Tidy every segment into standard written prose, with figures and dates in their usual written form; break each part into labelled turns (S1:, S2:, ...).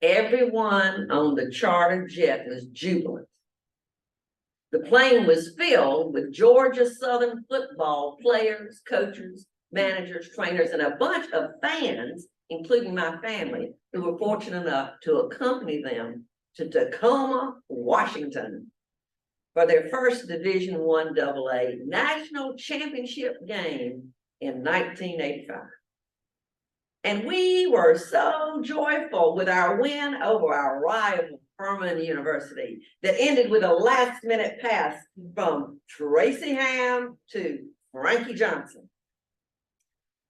S1: Everyone on the chartered jet was jubilant. The plane was filled with Georgia Southern football players, coaches, managers, trainers, and a bunch of fans, including my family, who were fortunate enough to accompany them to Tacoma, Washington, for their first Division I AA national championship game in 1985. And we were so joyful with our win over our rival, Furman University, that ended with a last-minute pass from Tracy Ham to Frankie Johnson.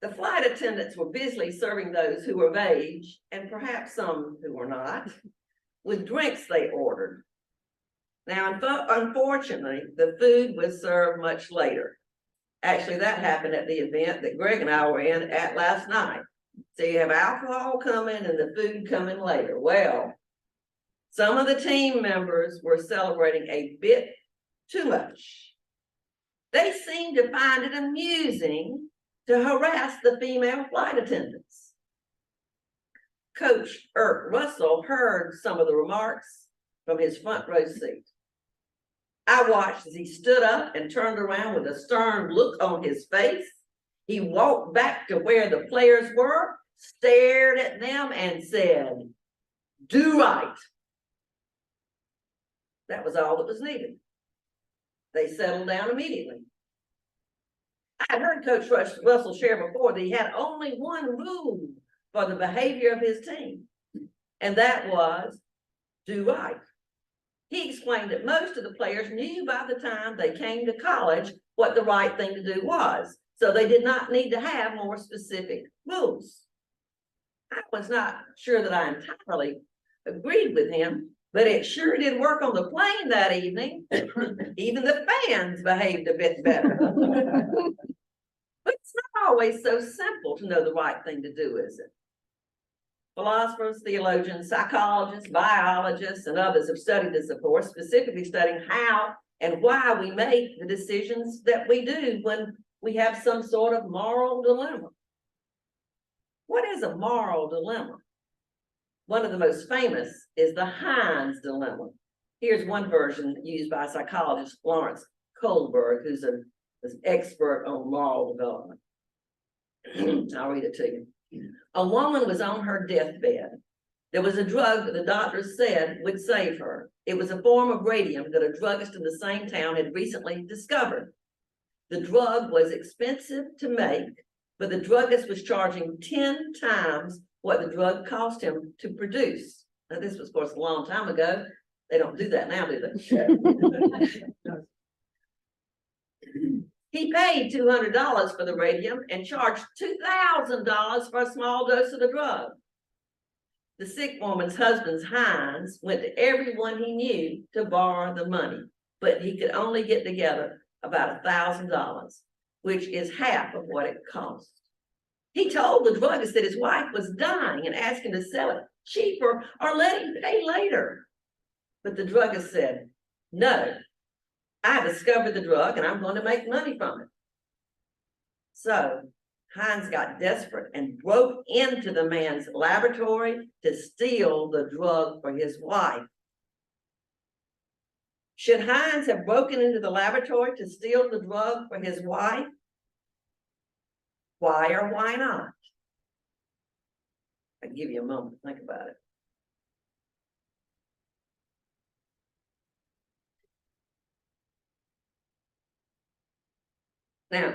S1: The flight attendants were busily serving those who were of age, and perhaps some who were not, with drinks they ordered. Now, unfortunately, the food was served much later. Actually, that happened at the event that Greg and I were in at last night. So you have alcohol coming and the food coming later. Well, some of the team members were celebrating a bit too much. They seemed to find it amusing to harass the female flight attendants. Coach Irk Russell heard some of the remarks from his front row seat. I watched as he stood up and turned around with a stern look on his face. He walked back to where the players were, stared at them, and said, "Do right." That was all that was needed. They settled down immediately. I had heard Coach Russell share before that he had only one rule for the behavior of his team, and that was do right. He explained that most of the players knew by the time they came to college what the right thing to do was, so they did not need to have more specific rules. I was not sure that I entirely agreed with him, but it sure did work on the plane that evening. Even the fans behaved a bit better. But it's not always so simple to know the right thing to do, is it? Philosophers, theologians, psychologists, biologists, and others have studied this, of course, specifically studying how and why we make the decisions that we do when we have some sort of moral dilemma. What is a moral dilemma? One of the most famous is the Heinz dilemma. Here's one version used by psychologist Lawrence Kohlberg, who's an expert on moral development. I'll read it to you. A woman was on her deathbed. There was a drug that the doctors said would save her. It was a form of radium that a druggist in the same town had recently discovered. The drug was expensive to make, but the druggist was charging 10 times what the drug cost him to produce. Now, this was, of course, a long time ago. They don't do that now, do they? He paid $200 for the radium and charged $2,000 for a small dose of the drug. The sick woman's husband's Heinz went to everyone he knew to borrow the money, but he could only get together about $1,000, which is half of what it cost. He told the druggist that his wife was dying and asked him to sell it cheaper or let him pay later. But the druggist said, "No, I discovered the drug and I'm going to make money from it." So Heinz got desperate and broke into the man's laboratory to steal the drug for his wife. Should Heinz have broken into the laboratory to steal the drug for his wife? Why or why not? I'll give you a moment to think about it. Now,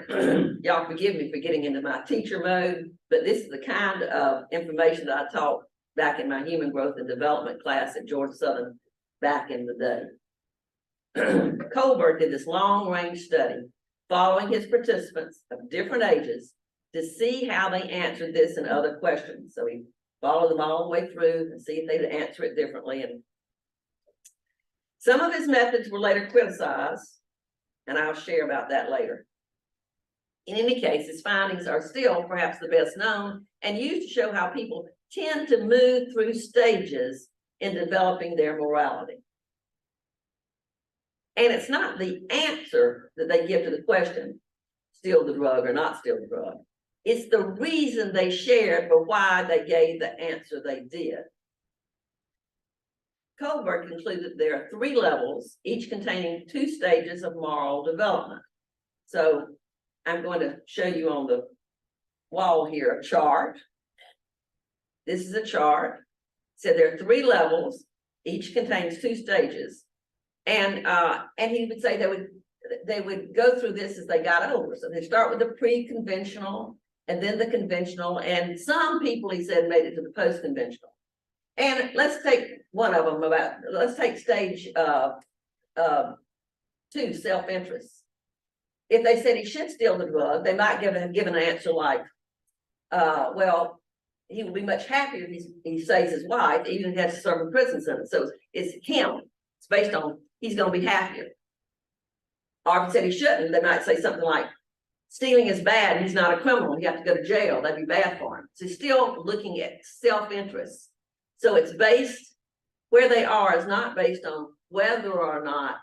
S1: y'all forgive me for getting into my teacher mode, but this is the kind of information that I taught back in my human growth and development class at Georgia Southern back in the day. Kohlberg did this long-range study following his participants of different ages to see how they answered this and other questions. So he followed them all the way through and see if they'd answer it differently. And some of his methods were later criticized, and I'll share about that later. In any case, his findings are still perhaps the best known and used to show how people tend to move through stages in developing their morality. And it's not the answer that they give to the question, steal the drug or not steal the drug. It's the reason they shared for why they gave the answer they did. Kohlberg concluded there are 3 levels, each containing 2 stages of moral development. So I'm going to show you on the wall here a chart. This is a chart. So there are 3 levels, each contains 2 stages. And he would say they would go through this as they got older. So they start with the pre-conventional and then the conventional. And some people, he said, made it to the post-conventional. And let's take one of them let's take stage 2, self-interest. If they said he should steal the drug, they might give an answer like, well, he will be much happier if he saves his wife, even if he has to serve a prison sentence. So it's him. It's based on he's going to be happier. Or if he said he shouldn't, they might say something like, stealing is bad and he's not a criminal. You have to go to jail. That'd be bad for him. So he's still looking at self-interest. So it's based, where they are is not based on whether or not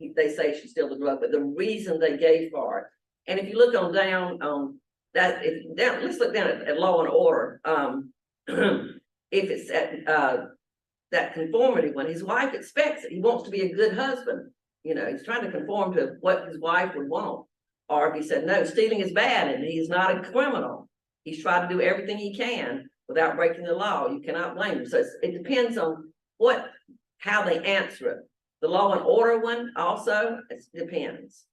S1: they say she should steal the drug, but the reason they gave for it. And if you look on down on that, let's look down at law and order. If it's at that conformity one, his wife expects it. He wants to be a good husband. You know, he's trying to conform to what his wife would want. Or if he said, no, stealing is bad and he's not a criminal, he's trying to do everything he can without breaking the law. You cannot blame him. So it depends on how they answer it. The law and order one also, it depends.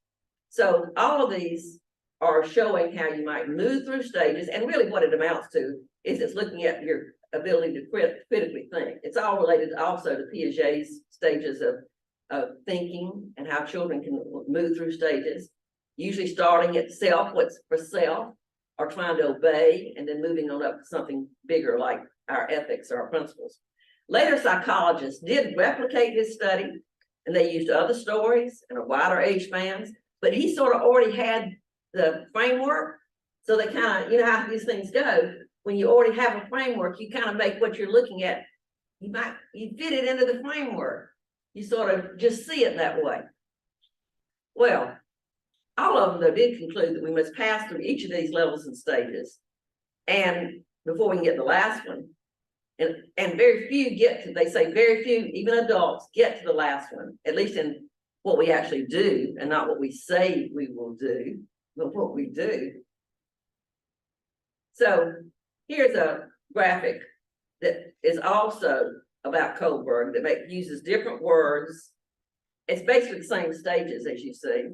S1: So all of these are showing how you might move through stages, and really what it amounts to is it's looking at your ability to critically think. It's all related also to Piaget's stages of thinking and how children can move through stages, usually starting at self, what's for self, or trying to obey, and then moving on up to something bigger like our ethics or our principles. Later psychologists did replicate his study, and they used other stories and a wider age spans, but he sort of already had the framework. So they kind of, you know how these things go, when you already have a framework, you kind of make what you're looking at, you fit it into the framework. You sort of just see it that way. Well, all of them though did conclude that we must pass through each of these levels and stages, and before we can get the last one. And very few get to, they say very few, even adults, get to the last one, at least in what we actually do, and not what we say we will do, but what we do. So here's a graphic that is also about Kohlberg that uses different words. It's basically the same stages as you see.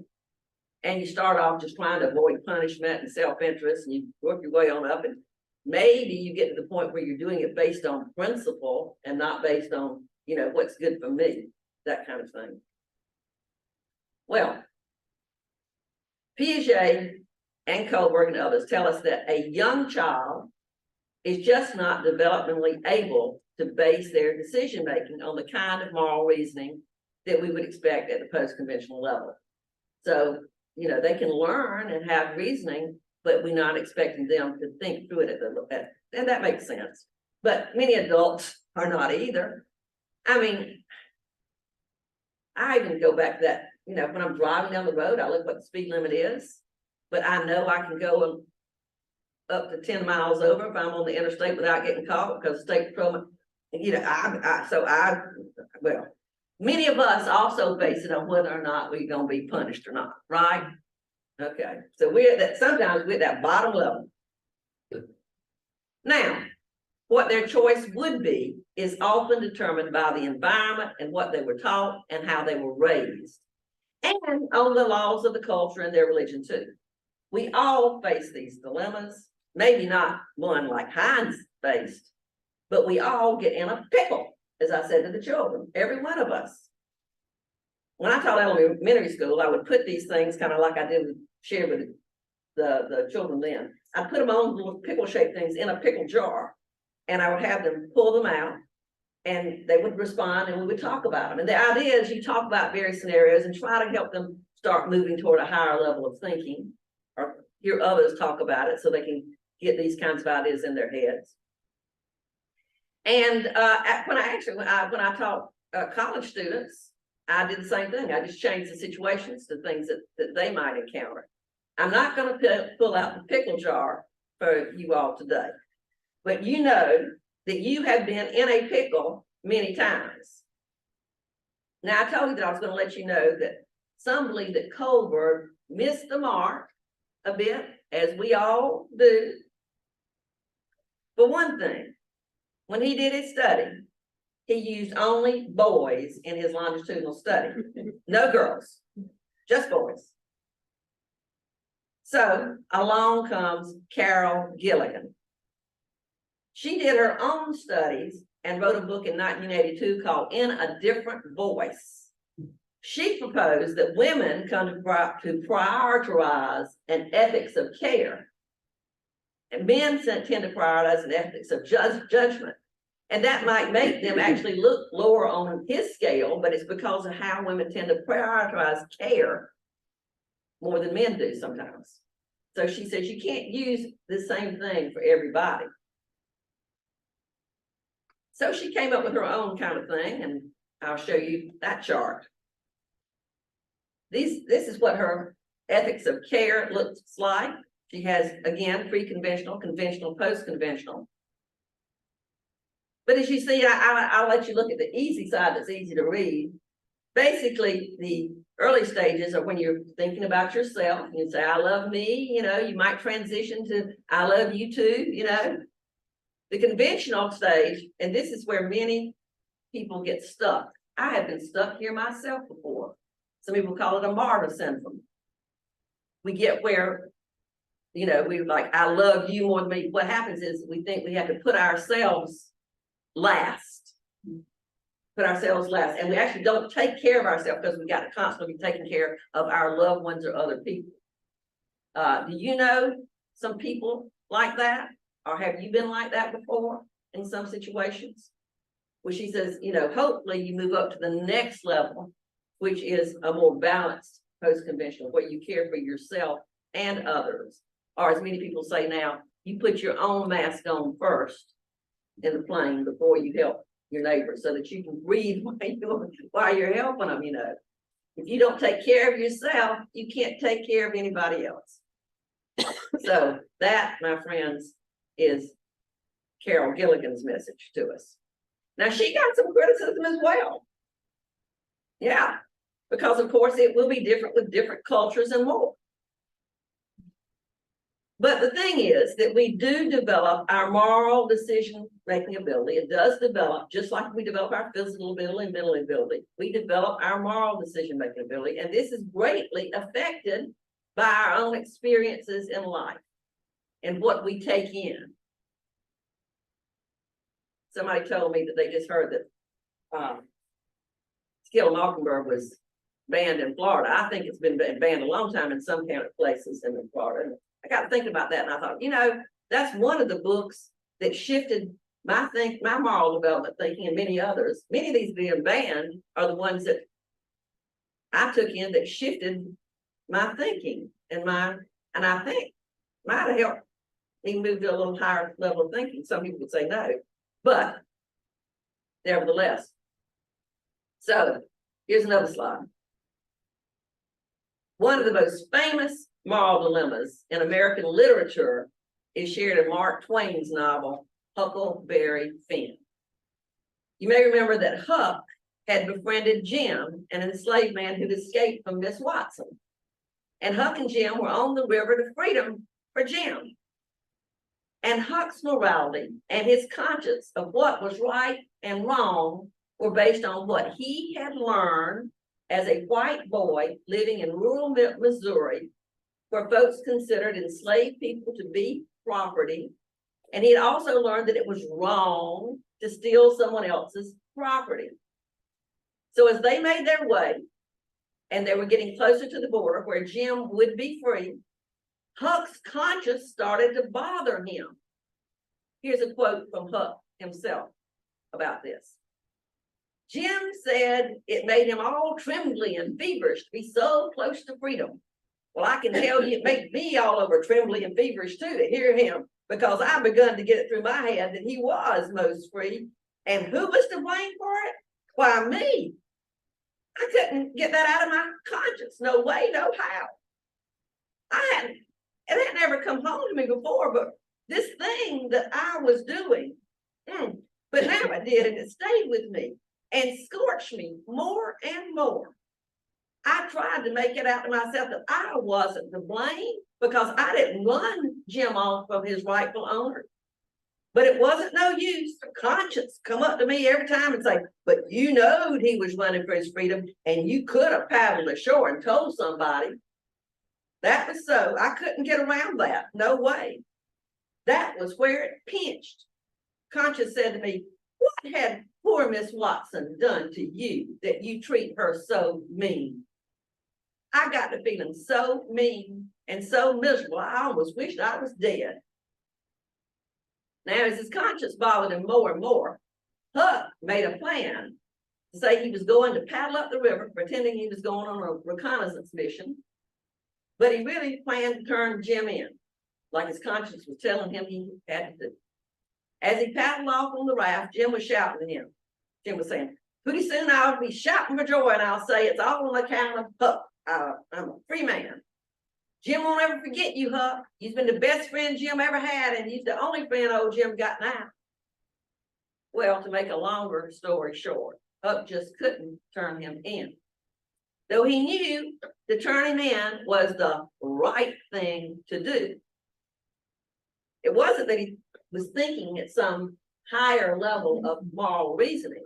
S1: And you start off just trying to avoid punishment and self-interest, and you work your way on up, and maybe you get to the point where you're doing it based on principle and not based on, you know, what's good for me, that kind of thing. Well, Piaget and Kohlberg and others tell us that a young child is just not developmentally able to base their decision-making on the kind of moral reasoning that we would expect at the post-conventional level. So, you know, they can learn and have reasoning, but we're not expecting them to think through it and that makes sense. But many adults are not either. I mean, I even go back to that, you know, when I'm driving down the road, I look what the speed limit is, but I know I can go up to 10 miles over if I'm on the interstate without getting caught, because the state patrolman, you know, well, many of us also base it on whether or not we're going to be punished or not, right? Okay, so sometimes we're at that bottom level. Now, what their choice would be is often determined by the environment and what they were taught and how they were raised, and on the laws of the culture and their religion too. We all face these dilemmas, maybe not one like Heinz faced, but we all get in a pickle, as I said to the children, every one of us. When I taught elementary school, I would put these things kind of like I did share with the children then. I'd put them on little pickle-shaped things in a pickle jar, and I would have them pull them out, and they would respond, and we would talk about them. And the idea is you talk about various scenarios and try to help them start moving toward a higher level of thinking, or hear others talk about it so they can get these kinds of ideas in their heads. And when I taught college students, I did the same thing. I just changed the situations to things that they might encounter. I'm not going to pull out the pickle jar for you all today, but you know that you have been in a pickle many times. Now, I told you that I was going to let you know that some believe that Colbert missed the mark a bit, as we all do. For one thing, when he did his study, he used only boys in his longitudinal study, no girls, just boys. So along comes Carol Gilligan. She did her own studies and wrote a book in 1982 called In a Different Voice. She proposed that women come to prioritize an ethics of care, and men tend to prioritize an ethics of judgment. And that might make them actually look lower on his scale, but it's because of how women tend to prioritize care more than men do sometimes. So she says you can't use the same thing for everybody. So she came up with her own kind of thing, and I'll show you that chart. This is what her ethics of care looks like. She has, again, pre-conventional, conventional, post-conventional. But as you see, I'll let you look at the easy side that's easy to read. Basically, the early stages are when you're thinking about yourself. You say, I love me, you know, you might transition to I love you too, you know. The conventional stage, and this is where many people get stuck. I have been stuck here myself before. Some people call it a martyr syndrome. We get where, you know, we're like, I love you more than me. What happens is we think we have to put ourselves last. Put ourselves last. And we actually don't take care of ourselves because we got to constantly be taking care of our loved ones or other people. Do you know some people like that? Or have you been like that before in some situations? Well, she says, you know, hopefully you move up to the next level, which is a more balanced post-conventional, where you care for yourself and others. Or as many people say now, you put your own mask on first in the plane before you help your neighbor, so that you can breathe while you're helping them, you know. If you don't take care of yourself, you can't take care of anybody else. So that, my friends, is Carol Gilligan's message to us. Now, she got some criticism as well. Yeah, because of course it will be different with different cultures and more. But the thing is that we do develop our moral decision-making ability. It does develop, just like we develop our physical ability and mental ability. We develop our moral decision-making ability, and this is greatly affected by our own experiences in life and what we take in. Somebody told me that they just heard that Skill Mockingbird was banned in Florida. I think it's been banned a long time in some kind of places in Florida. I got to think about that, and I thought, you know, that's one of the books that shifted my moral development thinking, and many others. Many of these being banned are the ones that I took in that shifted my thinking and I think might have helped me move to a little higher level of thinking. Some people would say no, but nevertheless. So here's another slide. One of the most famous moral dilemmas in American literature is shared in Mark Twain's novel, Huckleberry Finn. You may remember that Huck had befriended Jim, an enslaved man who'd escaped from Miss Watson. And Huck and Jim were on the river to freedom for Jim. And Huck's morality and his conscience of what was right and wrong were based on what he had learned as a white boy living in rural Missouri, where folks considered enslaved people to be property. And he had also learned that it was wrong to steal someone else's property. So as they made their way, and they were getting closer to the border where Jim would be free, Huck's conscience started to bother him. Here's a quote from Huck himself about this. Jim said it made him all trembly and feverish to be so close to freedom. Well, I can tell you it made me all over trembly and feverish too to hear him, because I begun to get it through my head that he was most free. And who was to blame for it? Why, me. I couldn't get that out of my conscience. No way, no how. It had never come home to me before, but this thing that I was doing, But now it did, and it stayed with me and scorched me more and more. I tried to make it out to myself that I wasn't to blame because I didn't run Jim off of his rightful owner. But it wasn't no use. Conscience come up to me every time and say, but you knowed he was running for his freedom and you could have paddled ashore and told somebody. That was so. I couldn't get around that. No way. That was where it pinched. Conscience said to me, what had poor Miss Watson done to you that you treat her so mean? I got to feeling so mean and so miserable, I almost wished I was dead. Now, as his conscience bothered him more and more, Huck made a plan to say he was going to paddle up the river, pretending he was going on a reconnaissance mission. But he really planned to turn Jim in, like his conscience was telling him he had to do. As he paddled off on the raft, Jim was shouting to him. Jim was saying, pretty soon I'll be shouting for joy and I'll say it's all on account of Huck. I'm a free man. Jim won't ever forget you, Huck. You've been the best friend Jim ever had, and you're the only friend old Jim got now. Well, to make a longer story short, Huck just couldn't turn him in. Though he knew to turn him in was the right thing to do. It wasn't that he was thinking at some higher level of moral reasoning.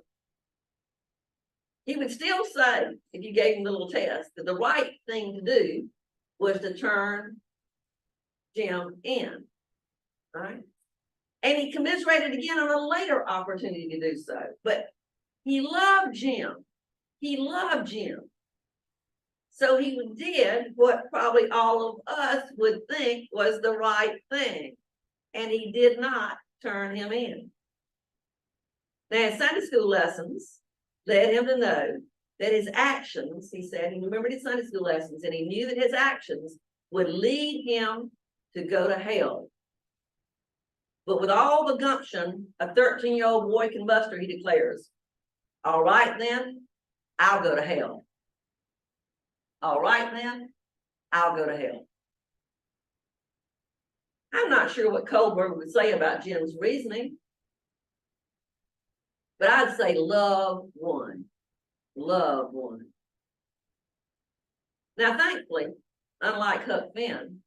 S1: He would still say, if you gave him a little test, that the right thing to do was to turn Jim in, right? And he commiserated again on a later opportunity to do so. But he loved Jim. He loved Jim. So he did what probably all of us would think was the right thing. And he did not turn him in. Now, his Sunday school lessons led him to know that his actions, he said, he remembered his Sunday school lessons, and he knew that his actions would lead him to go to hell. But with all the gumption a 13-year-old boy can muster, he declares, all right then, I'll go to hell. All right then, I'll go to hell. I'm not sure what Kohlberg would say about Jim's reasoning, but I'd say love won. Love won. Now, thankfully, unlike Huck Finn,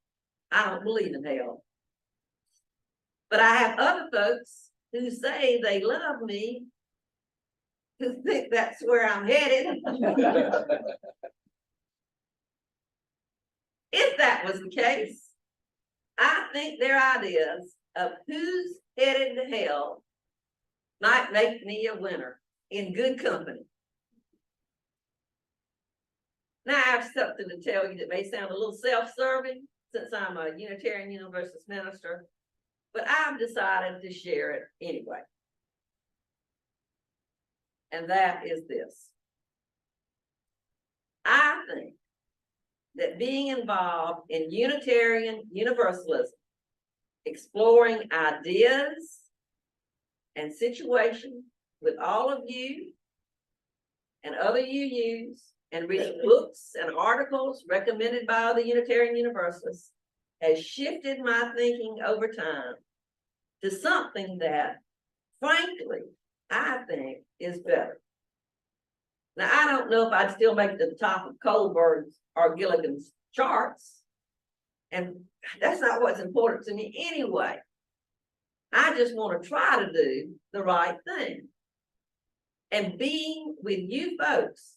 S1: I don't believe in hell. But I have other folks who say they love me, who think that's where I'm headed. If that was the case, I think their ideas of who's headed to hell might make me a winner in good company. Now I have something to tell you that may sound a little self-serving since I'm a Unitarian Universalist minister, but I've decided to share it anyway. And that is this. I think that being involved in Unitarian Universalism, exploring ideas and situations with all of you and other UUs, and reading books and articles recommended by the Unitarian Universalists has shifted my thinking over time to something that, frankly, I think is better. Now, I don't know if I'd still make it to the top of Kohlberg's or Gilligan's charts, and that's not what's important to me anyway. I just want to try to do the right thing. And being with you folks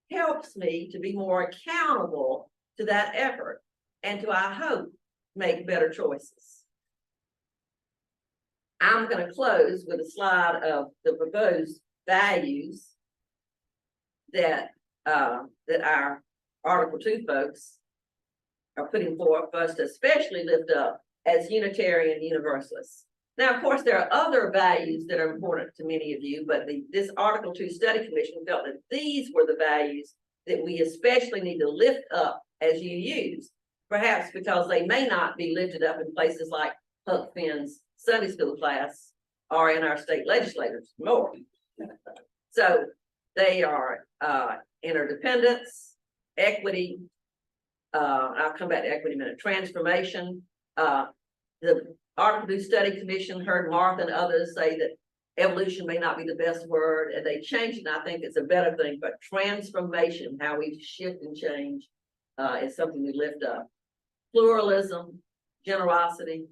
S1: helps me to be more accountable to that effort and to, I hope, make better choices. I'm going to close with a slide of the proposed values that our Article 2 folks are putting forth for us to especially lift up as Unitarian Universalists. Now, of course, there are other values that are important to many of you, but this Article 2 Study Commission felt that these were the values that we especially need to lift up as UUs, perhaps because they may not be lifted up in places like Huck Finn's Sunday school class or in our state legislators more. So they are interdependence, equity, I'll come back to equity in a minute, transformation. The Article 2 Study Commission heard Martha and others say that evolution may not be the best word, and they changed it, and I think it's a better thing, but transformation, how we shift and change, is something we lift up. Pluralism, generosity,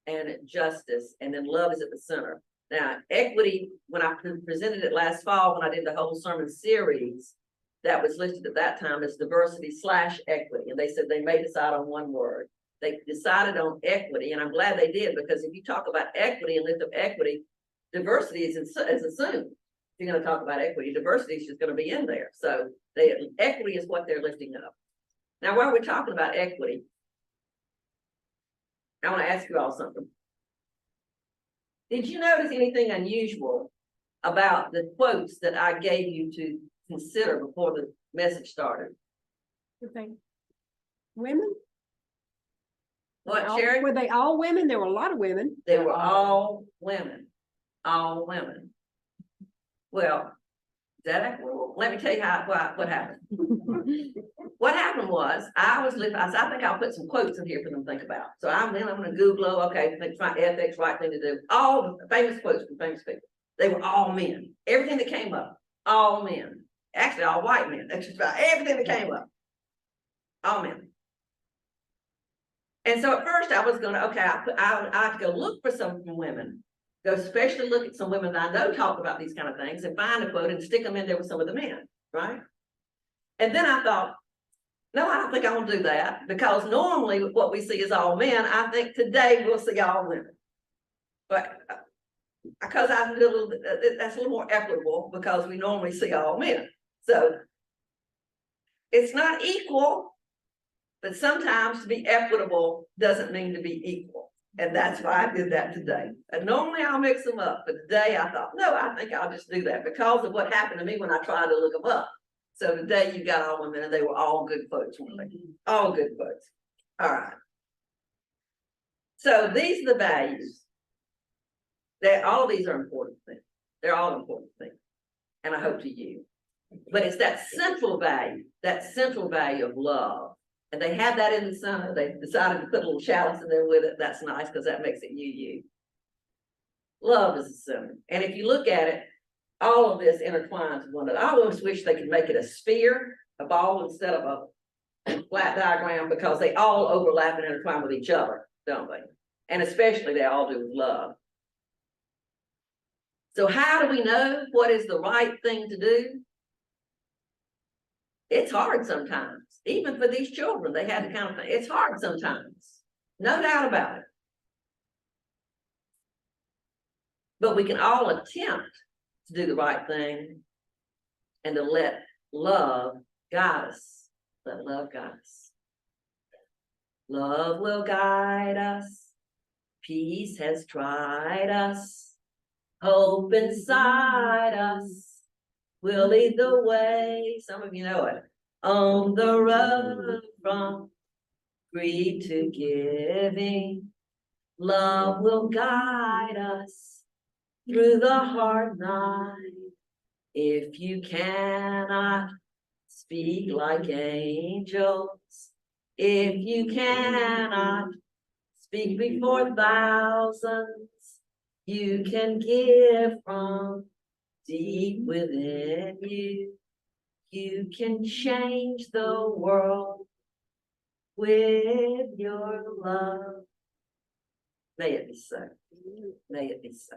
S1: and justice, and then love is at the center. Now, equity, when I presented it last fall, when I did the whole sermon series, that was listed at that time as diversity/equity, and they said they may decide on one word. They decided on equity, and I'm glad they did, because if you talk about equity and lift up equity, diversity is assumed. If you're going to talk about equity, diversity is just going to be in there. So equity is what they're lifting up. Now, while we're talking about equity, I want to ask you all something. Did you notice anything unusual about the quotes that I gave you to consider before the message started?
S2: Women?
S1: What, Sherry?
S2: Were they all women? There were a lot of women.
S1: They were all women. All women. Well, let me tell you what happened. What happened was, I think I'll put some quotes in here for them to think about. So I'm going to Google, okay, ethics, right thing to do. All the famous quotes from famous people. They were all men. Everything that came up, all men. Actually, all white men. That's just about everything that came up. All men. And so at first I was going to, okay, I have to go look for some women. Go especially look at some women that I know talk about these kind of things and find a quote and stick them in there with some of the men, right? And then I thought, no, I don't think I want to do that, because normally what we see is all men. I think today we'll see all women. But because that's a little more equitable, because we normally see all men. So it's not equal, but sometimes to be equitable doesn't mean to be equal. And that's why I did that today. And normally I'll mix them up, but today I thought, no, I think I'll just do that because of what happened to me when I tried to look them up. So today you got all women, and they were all good folks, weren't they? All good folks. All right. So these are the values. All of these are important things. They're all important things. And I hope to you. But it's that central value of love. And they had that in the center. They decided to put a little chalice in there with it. That's nice, because that makes it you. Love is the center. And if you look at it, all of this intertwines with one another. I almost wish they could make it a sphere, a ball, instead of a flat diagram, because they all overlap and intertwine with each other, don't they? And especially they all do with love. So how do we know what is the right thing to do? It's hard sometimes. Even for these children, they had to kind of think. It's hard sometimes. No doubt about it. But we can all attempt to do the right thing and to let love guide us. Let love guide us. Love will guide us. Peace has tried us. Hope inside us will lead the way. Some of you know it. On the road from greed to giving, love will guide us through the hard night. If you cannot speak like angels, if you cannot speak before thousands, you can give from deep within you. You can change the world with your love. May it be so. May it be so.